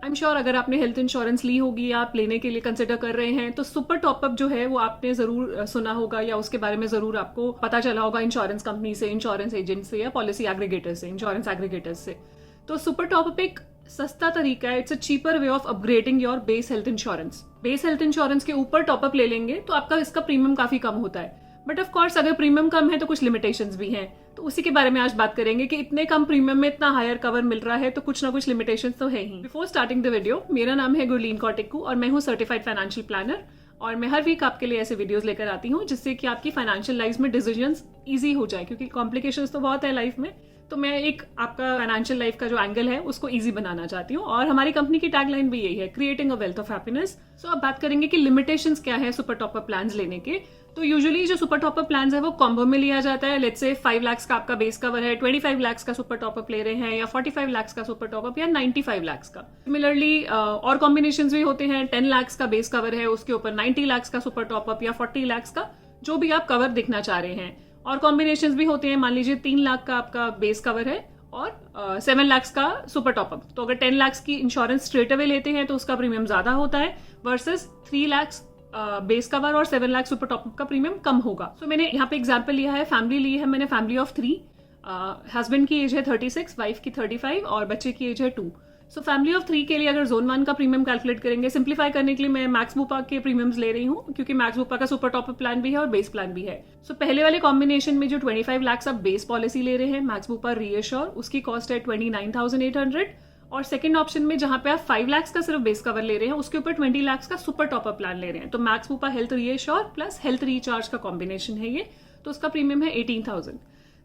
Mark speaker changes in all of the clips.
Speaker 1: I am sure अगर आपने health insurance ली होगी या आप लेने के लिए कंसिडर कर रहे हैं तो सुपर टॉपअप जो है वो आपने जरूर सुना होगा या उसके बारे में जरूर आपको पता चला होगा इंश्योरेंस कंपनी से, इंश्योरेंस एजेंट से या पॉलिसी एग्रीगेटर से, इंश्योरेंस एग्रीगेटर से। तो सुपर टॉपअप एक सस्ता तरीका है, it's a cheaper way of upgrading your base health insurance. Base health insurance के ऊपर टॉपअप ले लेंगे तो आपका इसका प्रीमियम काफी कम होता है, बट ऑफ कोर्स अगर प्रीमियम कम है तो कुछ लिमिटेशंस भी हैं, तो उसी के बारे में आज बात करेंगे कि इतने कम प्रीमियम में इतना हायर कवर मिल रहा है तो कुछ ना कुछ लिमिटेशंस तो है ही। बिफोर स्टार्टिंग द वीडियो, मेरा नाम है गुरलीन कौटिकू और मैं हूँ सर्टिफाइड फाइनेंशियल प्लानर, और मैं हर वीक आपके लिए ऐसे वीडियोस लेकर आती हूँ जिससे कि आपकी फाइनेंशियल लाइफ में डिसीजंस इजी हो जाए, क्योंकि कॉम्प्लिकेशंस तो बहुत है लाइफ में। तो मैं एक आपका फाइनेंशियल लाइफ का जो एंगल है उसको इजी बनाना चाहती हूँ, और हमारी कंपनी की टैगलाइन भी यही है, creating a wealth of happiness. So अब बात करेंगे कि लिमिटेशंस क्या है सुपर टॉपअप प्लान्स लेने के। तो यूजुअली जो सुपर टॉपअप प्लान्स है वो कॉम्बो में लिया जाता है। लेट्स से 5 लाख का आपका बेस कवर है, 25 लाख का सुपर टॉपअप ले रहे हैं, या 45 लाख का सुपर टॉपअप, या 95 लाख का। सिमिलरली और कॉम्बिनेशन भी होते हैं, 10 लाख का बेस कवर है, उसके ऊपर 90 लाख का सुपर टॉपअप, या 40 लाख का, जो भी आप कवर देखना चाह रहे हैं। और कॉम्बिनेशन भी होते हैं, मान लीजिए 3 लाख का आपका बेस कवर है और 7 लाख का सुपर टॉपअप। तो अगर 10 लाख की इंश्योरेंस स्ट्रेट अवे लेते हैं तो उसका प्रीमियम ज्यादा होता है, वर्सेस 3 लाख बेस कवर और 7 लाख सुपर टॉपअप का प्रीमियम कम होगा। सो मैंने यहाँ पे एग्जांपल लिया है, फैमिली ली है मैंने, फैमिली ऑफ 3। हस्बैंड की एज है 36, वाइफ की 35 और बच्चे की एज है 2। सो फैमिली ऑफ 3 के लिए अगर जोन 1 का प्रीमियम कैलकुलेट करेंगे, सिंप्लीफाई करने के लिए मैं मैक्स बुपा के प्रीमियम्स ले रही हूँ, क्योंकि मैक्स बुपा का सुपर टॉपअप प्लान भी है और बेस प्लान भी है। सो पहले वाले कॉम्बिनेशन में जो 25 लाख आप बेस पॉलिसी ले रहे हैं मैक्स बुपा रीएश्योर, उसकी कॉस्ट है 29,800। और सेकंड ऑप्शन में जहां पे आप 5 लाख का सिर्फ बेस कवर ले रहे हैं, उसके ऊपर 20 लाख का सुपर टॉपअप प्लान ले रहे हैं, तो max Bupa health reassure plus health recharge का कॉम्बिनेशन है ये, तो उसका प्रीमियम है 18,000।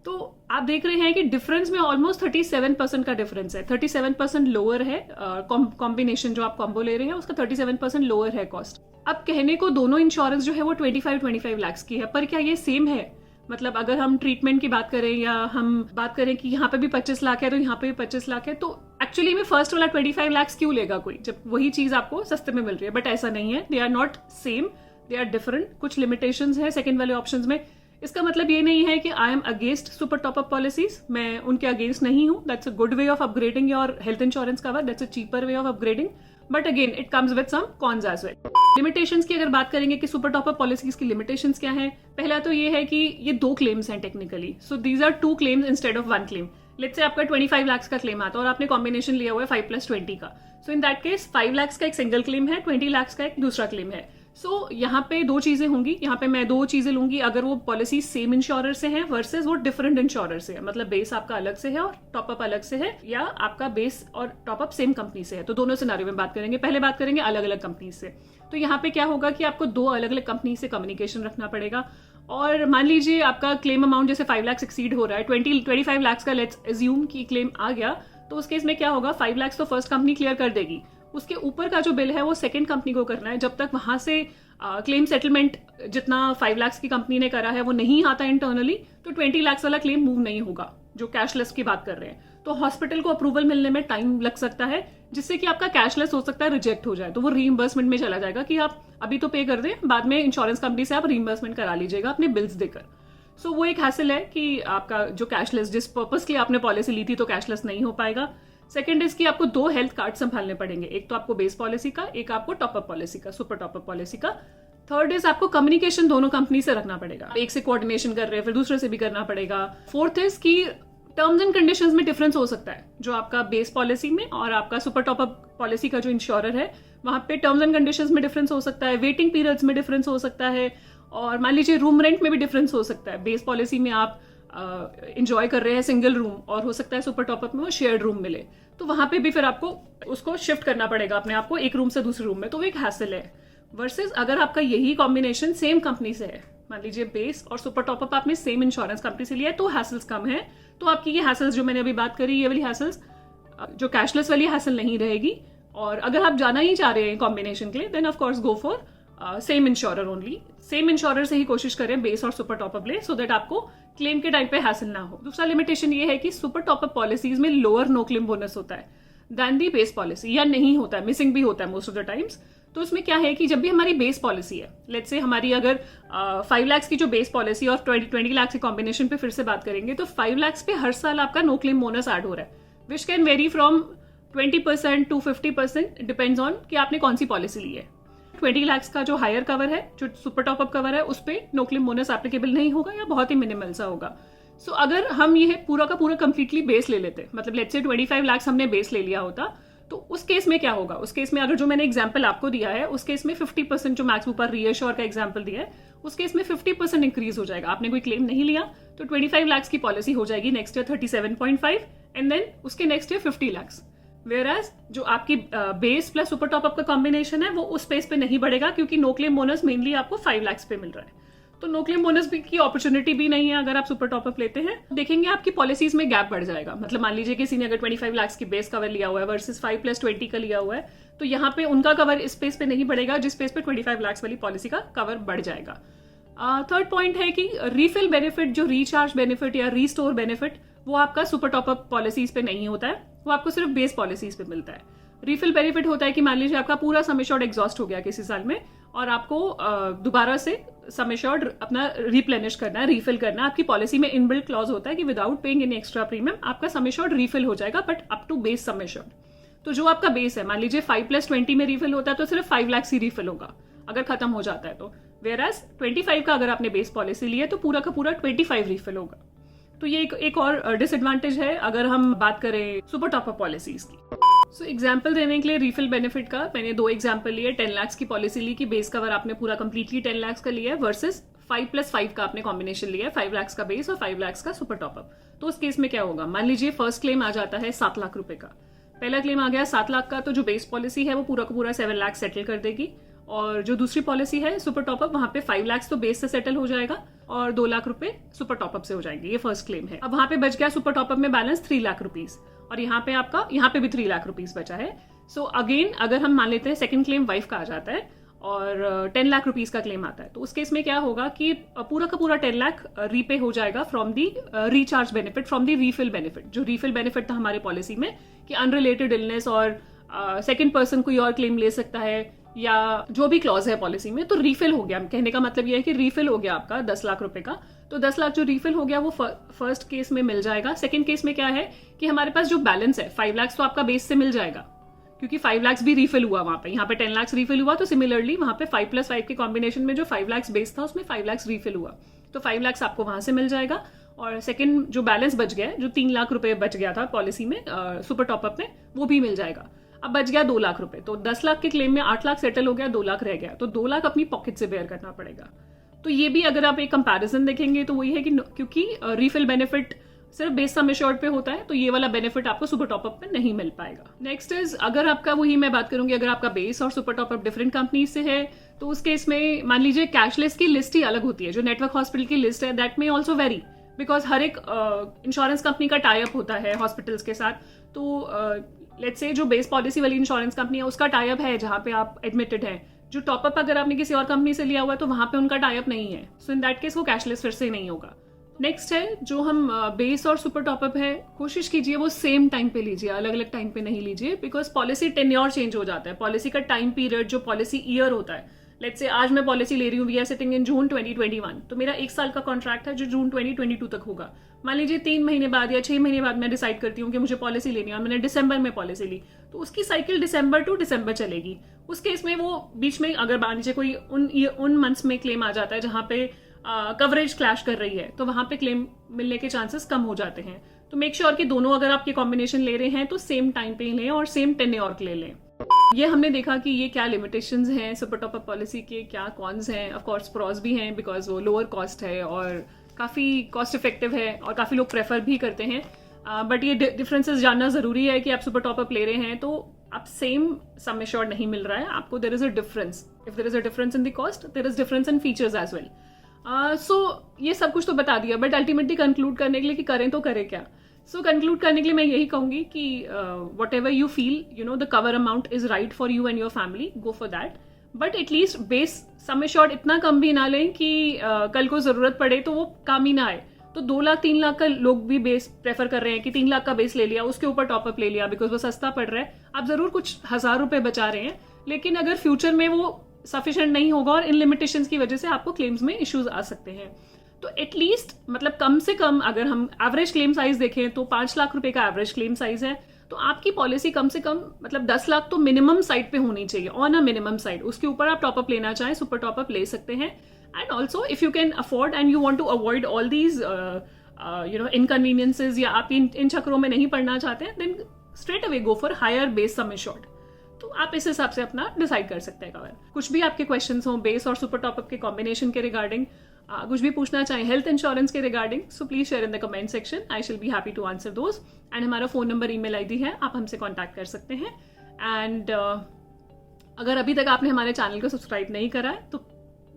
Speaker 1: तो आप देख रहे हैं कि डिफरेंस में ऑलमोस्ट 37% का डिफरेंस है। 37% लोअर है कॉम्बिनेशन, जो आप कॉम्बो ले रहे हैं उसका 37% लोअर है कॉस्ट। अब कहने को दोनों इंश्योरेंस जो है वो 25 लाख की है, पर क्या ये सेम है? मतलब अगर हम ट्रीटमेंट की बात करें या हम बात करें कि यहाँ पे भी 25 लाख है तो यहाँ पे भी 25 लाख है, तो एक्चुअली में फर्स्ट वाला 25 लाख क्यों लेगा कोई, जब वही चीज आपको सस्ते में मिल रही है? बट ऐसा नहीं है, they are not same, they are different. कुछ लिमिटेशंस है सेकंड वाले ऑप्शंस में। इसका मतलब ये नहीं है कि I am against super top up policies, मैं उनके अगेंस्ट नहीं हूँ। That's a good way of upgrading your health insurance cover, that's a cheaper way of upgrading, but again it comes with some cons as well. Limitations की अगर बात करेंगे कि super top up policies की लिमिटेशंस क्या है, पहला तो ये है कि ये 2 क्लेम्स हैं technically, so these are 2 claims instead of 1 claim. Let's say आपका 25 लाख का क्लेम आता है और आपने कॉम्बिनेशन लिया हुआ है 5 + 20 का, सो इन दैट केस 5 लाख का एक सिंगल क्लेम है, 20 लाख का एक दूसरा क्लेम है। सो यहाँ पे 2 चीजें होंगी, यहाँ पे मैं 2 चीजें लूंगी अगर वो पॉलिसी सेम इंश्योरर से है वर्सेस वो डिफरेंट इंश्योरर से है, मतलब बेस आपका अलग से है और टॉपअप अलग से है, या आपका बेस और टॉपअप सेम कंपनी से है। तो दोनों सिनेरियो में बात करेंगे। पहले बात करेंगे अलग अलग कंपनी से। तो यहाँ पे क्या होगा कि आपको 2 अलग अलग कंपनी से कम्युनिकेशन रखना पड़ेगा। और मान लीजिए आपका क्लेम अमाउंट जैसे 5 लाख एक्सीड हो रहा है, 25 लाख का लेट्स अज्यूम की क्लेम आ गया, तो उस केस में क्या होगा, 5 लाख तो फर्स्ट कंपनी क्लियर कर देगी, उसके ऊपर का जो बिल है वो सेकंड कंपनी को करना है। जब तक वहां से क्लेम सेटलमेंट जितना 5 लाख की कंपनी ने करा है वो नहीं आता इंटरनली, तो 20 लाख वाला क्लेम मूव नहीं होगा, जो कैशलेस की बात कर रहे हैं। तो हॉस्पिटल को अप्रूवल मिलने में टाइम लग सकता है, जिससे कि आपका कैशलेस हो सकता है रिजेक्ट हो जाए, तो वो रीइंबर्समेंट में चला जाएगा कि आप अभी तो पे कर दें, बाद में इंश्योरेंस कंपनी से आप रीइंबर्समेंट करा लीजिएगा अपने बिल्स देकर। सो वो एक हैसल है कि आपका जो कैशलेस, जिस पर्पस की आपने पॉलिसी ली थी, तो कैशलेस नहीं हो पाएगा। सेकंड इज कि आपको 2 हेल्थ कार्ड संभालने पड़ेंगे, एक तो आपको बेस पॉलिसी का, एक आपको टॉपअप पॉलिसी का, सुपर टॉपअप पॉलिसी का। थर्ड इज आपको कम्युनिकेशन दोनों कंपनी से रखना पड़ेगा, एक से कोऑर्डिनेशन कर रहे हैं फिर दूसरे से भी करना पड़ेगा। फोर्थ इज कि टर्म्स एंड कंडीशंस में डिफरेंस हो सकता है, जो आपका बेस पॉलिसी में और आपका सुपर टॉपअप पॉलिसी का जो इंश्योरर है वहां पे टर्म्स एंड कंडीशंस में डिफरेंस हो सकता है, वेटिंग पीरियड्स में डिफरेंस हो सकता है, और मान लीजिए रूम रेंट में भी डिफरेंस हो सकता है। बेस पॉलिसी में आप इंजॉय कर रहे हैं सिंगल रूम, और हो सकता है सुपर टॉपअप में वो शेयर्ड रूम मिले, तो वहां पे भी फिर आपको उसको शिफ्ट करना पड़ेगा अपने आप को एक रूम से दूसरे रूम में, तो वो एक हैसल है। वर्सेस अगर आपका यही कॉम्बिनेशन सेम कंपनी से है, मान लीजिए बेस और सुपर टॉपअप आपने सेम इंश्योरेंस कंपनी से लिया है, तो हैसल्स कम है। तो आपकी ये हैसल्स जो मैंने अभी बात करी, ये वाली हैसल्स जो कैशलेस वाली हैसल नहीं रहेगी। और अगर आप जाना ही चाह रहे हैं कॉम्बिनेशन के लिए, then of course go for same insurer only. Same insurer से ही कोशिश करें बेस और सुपर टॉपअप ले, सो दैट आपको क्लेम के टाइम पे हैसल ना हो। दूसरा लिमिटेशन ये है कि सुपर टॉपअप पॉलिसीज में लोअर नो क्लेम बोनस होता है दैन दी बेस पॉलिसी, या नहीं होता है, मिसिंग भी होता है मोस्ट ऑफ द टाइम्स। तो उसमें क्या है कि जब भी हमारी बेस पॉलिसी है, लेट्स से हमारी अगर 5 लाख की जो बेस पॉलिसी और 20 लाख के कॉम्बिनेशन पे फिर से बात करेंगे, तो 5 लाख पे हर साल आपका नो क्लेम बोनस ऐड हो रहा है, which can very from 20% to 50% depends on कि आपने कौन सी पॉलिसी ली है। 20 लाख का जो हायर कवर है, जो सुपर टॉपअप कवर है, उस पर नो क्लेम बोनस एप्लीकेबल नहीं होगा या बहुत ही मिनिमल सा होगा। सो अगर हम ये पूरा का पूरा कंप्लीटली बेस ले लेते, मतलब लेट्स से 25 लाख हमने बेस ले लिया होता, तो उस केस में क्या होगा? उस केस में अगर जो मैंने एग्जांपल आपको दिया है, उस केस में 50% जो मैक्स ऊपर रीअश्योर का एग्जांपल दिया है, उस केस में 50% इंक्रीज हो जाएगा। आपने कोई क्लेम नहीं लिया तो 25 लाख की पॉलिसी हो जाएगी नेक्स्ट ईयर 37.5 एंड देन उसके नेक्स्ट ईयर 50 लाख। वेयरएज जो आपकी बेस प्लस सुपर टॉपअप का कॉम्बिनेशन है वो उस पेस पे नहीं बढ़ेगा, क्योंकि नो क्लेम बोनस मेनली आपको 5 लाख पे मिल रहा है। तो नो क्लेम बोनस की अपॉर्चुनिटी भी नहीं है अगर आप सुपर टॉपअप लेते हैं। देखेंगे आपकी पॉलिसीज में गैप बढ़ जाएगा। मतलब मान लीजिए किसी ने अगर 25 लाख की बेस कवर लिया हुआ है वर्सेस 5+20 का लिया हुआ है, तो यहाँ पे उनका कवर इस पेस पे नहीं बढ़ेगा जिस पेस पे 25 लाख वाली पॉलिसी का कवर बढ़ जाएगा। थर्ड पॉइंट है कि रीफिल बेनिफिट, जो रिचार्ज बेनिफिट या रीस्टोर बेनिफिट, वो आपका सुपर टॉपअप पॉलिसीज पे नहीं होता है, वो आपको सिर्फ बेस पॉलिसीज पे मिलता है। रीफिल बेनिफिट होता है कि मान लीजिए आपका पूरा सम एश्योर्ड एग्जॉस्ट हो गया किसी साल में और आपको दोबारा से सम एश्योर्ड अपना रिप्लेनिश करना है, रीफिल करना है। आपकी पॉलिसी में इनबिल्ट क्लॉज होता है कि without paying any extra premium आपका सम एश्योर्ड रीफिल हो जाएगा, but up to base sum assured. तो जो आपका बेस है, मान लीजिए 5+20 में रीफिल होता है तो सिर्फ 5 लाख ही रीफिल होगा अगर खत्म हो जाता है तो। वेयरएज 25 का अगर आपने बेस पॉलिसी ली है तो पूरा का पूरा 25 रीफिल होगा। तो ये एक और डिसएडवांटेज है अगर हम बात करें सुपर टॉपअप पॉलिसीज की। सो एग्जाम्पल देने के लिए रीफिल बेनिफिट का मैंने 2 एग्जाम्पल लिए। 10 लाख की पॉलिसी ली कि बेस कवर आपने पूरा कंप्लीटली 10 लाख का लिया है वर्सेस 5+5 का आपने कॉम्बिनेशन लिया है, 5 लाख का बेस और 5 लाख का सुपर टॉपअप। तो उस केस में क्या होगा? मान लीजिए फर्स्ट क्लेम आ जाता है 7 लाख रुपए का, पहला क्लेम आ गया 7 लाख का, तो जो बेस पॉलिसी है वो पूरा का पूरा 7 लाख सेटल कर देगी, और जो दूसरी पॉलिसी है सुपर टॉपअप, वहां पे 5 लाख तो बेस से सेटल हो जाएगा और 2 लाख रुपए सुपर टॉपअप से हो जाएंगे। ये फर्स्ट क्लेम है। अब वहां पे बच गया सुपर टॉपअप में बैलेंस 3 लाख रुपीज, और यहाँ पे भी 3 लाख रुपीज बचा है। सो अगेन अगर हम मान लेते हैं सेकंड क्लेम वाइफ का आ जाता है और 10 लाख रुपीज का क्लेम आता है, तो उस केस में क्या होगा कि पूरा का पूरा 10 लाख रीपे हो जाएगा from the recharge benefit, from the refill benefit. जो रीफिल बेनिफिट था हमारे पॉलिसी में कि अनरिलेटेड इलनेस और सेकेंड पर्सन कोई और क्लेम ले सकता है या जो भी क्लॉज है पॉलिसी में, तो रीफिल हो गया। कहने का मतलब यह है कि रीफिल हो गया आपका 10 लाख रुपए का, तो 10 लाख जो रीफिल हो गया वो फर्स्ट केस में मिल जाएगा। सेकंड केस में क्या है कि हमारे पास जो बैलेंस है 5 लाख तो आपका बेस से मिल जाएगा, क्योंकि 5 लाख भी रीफिल हुआ वहां पे। यहाँ पे 10 लाख रीफिल हुआ, तो सिमिलरली वहां पे 5+5 के कॉम्बिनेशन में जो 5 लाख बेस था उसमें 5 लाख रीफिल हुआ, तो 5 लाख आपको वहां से मिल जाएगा। और सेकंड जो बैलेंस बच गया है, जो 3 लाख रुपए बच गया था पॉलिसी में सुपर टॉपअप में, वो भी मिल जाएगा। अब बच गया 2 लाख रुपए, तो 10 लाख के क्लेम में 8 लाख सेटल हो गया, 2 लाख रह गया, तो 2 लाख अपनी पॉकेट से बेयर करना पड़ेगा। तो ये भी अगर आप एक कंपैरिजन देखेंगे तो वही है कि क्योंकि रीफिल बेनिफिट सिर्फ बेस सम एश्योर्ड पे होता है, तो ये वाला बेनिफिट आपको सुपर टॉपअप पे नहीं मिल पाएगा। नेक्स्ट इज, अगर आपका वही मैं बात करूंगी, अगर आपका बेस और सुपर टॉपअप डिफरेंट कंपनी से है, तो उस केस में मान लीजिए कैशलेस की लिस्ट ही अलग होती है। जो नेटवर्क हॉस्पिटल की लिस्ट है दैट में ऑल्सो वेरी, बिकॉज हर एक इंश्योरेंस कंपनी का टाई अप होता है हॉस्पिटल्स के साथ। तो लेट्स से जो बेस पॉलिसी वाली इंश्योरेंस कंपनी है उसका टाई अप है जहां पे आप एडमिटेड हैं। जो टॉपअप अगर आपने किसी और कंपनी से लिया हुआ है तो वहां पे उनका टाई अप नहीं है, सो इन दैट केस वो कैशलेस फिर से नहीं होगा। नेक्स्ट है, जो हम बेस और सुपर टॉपअप है, कोशिश कीजिए वो सेम टाइम पे लीजिए, अलग अलग टाइम पे नहीं लीजिए, बिकॉज पॉलिसी टेन्योर चेंज हो जाता है। पॉलिसी का टाइम पीरियड, जो पॉलिसी ईयर होता है, लेट्स से आज मैं पॉलिसी ले रही हूँ, वी आर सिटिंग इन जून 2021, तो मेरा 1 साल का कॉन्ट्रैक्ट है जो जून 2022 तक होगा। मान लीजिए 3 महीने बाद या 6 महीने बाद मैं डिसाइड करती हूँ कि मुझे पॉलिसी लेनी है और मैंने दिसंबर में पॉलिसी ली, तो उसकी साइकिल दिसंबर टू दिसंबर चलेगी। उस केस में वो बीच में अगर मान लीजिए कोई उन मंथ्स में क्लेम आ जाता है जहां पे कवरेज क्लैश कर रही है, तो वहां पे क्लेम मिलने के चांसेस कम हो जाते हैं। तो मेक श्योर कि दोनों अगर आप ये कॉम्बिनेशन ले रहे हैं तो सेम टाइम पे लें और सेम टेन्योर ले लें। ये हमने देखा कि ये क्या लिमिटेशंस हैं सुपर टॉपअप पॉलिसी के, क्या कॉन्स हैं। ऑफ कोर्स प्रॉस भी हैं, बिकॉज वो लोअर कॉस्ट है और काफ़ी कॉस्ट इफेक्टिव है और काफ़ी लोग प्रेफर भी करते हैं। बट ये डिफरेंसेस जानना ज़रूरी है कि आप सुपर टॉपअप ले रहे हैं तो आप सेम सम एश्योर्ड नहीं मिल रहा है आपको। There is a difference, if there is a difference in the cost, there is difference in features as well. So ये सब कुछ तो बता दिया, बट अल्टीमेटली कंक्लूड करने के लिए कि करें तो करें क्या। सो कंक्लूड करने के लिए मैं यही कहूंगी कि what ever you feel, you know the cover amount is right for you and your family, go for that. But at least base sum assured इतना कम भी ना लें कि कल को जरूरत पड़े तो वो काम ही ना आए। तो 2 लाख 3 लाख का लोग भी बेस प्रेफर कर रहे हैं कि 3 लाख का बेस ले लिया, उसके ऊपर टॉपअप ले लिया बिकॉज वो सस्ता पड़ रहा है। आप जरूर कुछ 1000 रुपए बचा रहे हैं, लेकिन अगर फ्यूचर में वो सफिशिएंट नहीं होगा और इन लिमिटेशंस की वजह से आपको क्लेम्स में इश्यूज आ सकते हैं, तो एटलीस्ट मतलब कम से कम अगर हम एवरेज क्लेम साइज देखें तो 5 लाख रुपए का एवरेज क्लेम साइज है, तो आपकी पॉलिसी कम से कम मतलब 10 लाख तो मिनिमम साइड पे होनी चाहिए, ऑन अ मिनिमम साइड। उसके ऊपर आप टॉपअप लेना चाहें, सुपर टॉपअप ले सकते हैं। And also if you can afford and you want to avoid all these inconveniences, या आप इन चक्रों में नहीं पड़ना चाहते हैं, then straight away go for higher base sum assured. तो आप इस हिसाब से अपना डिसाइड कर सकते हैं कवर। कुछ भी आपके क्वेश्चंस हो बेस और सुपर टॉपअप के कॉम्बिनेशन के रिगार्डिंग, कुछ भी पूछना चाहें हेल्थ इंश्योरेंस के regarding, so please share in the comment section, I shall be happy to answer those. And हमारा फोन नंबर, ईमेल आईडी है, आप हमसे कांटेक्ट कर सकते हैं। एंड अगर अभी तक आपने हमारे चैनल को सब्सक्राइब नहीं करा है तो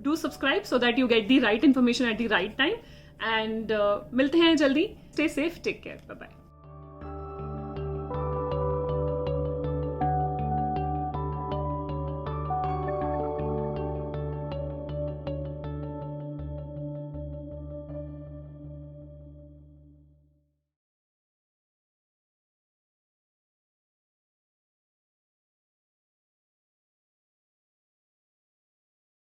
Speaker 1: do subscribe so that you get the right information at the right time. And मिलते हैं जल्दी। Stay safe, take care, bye bye.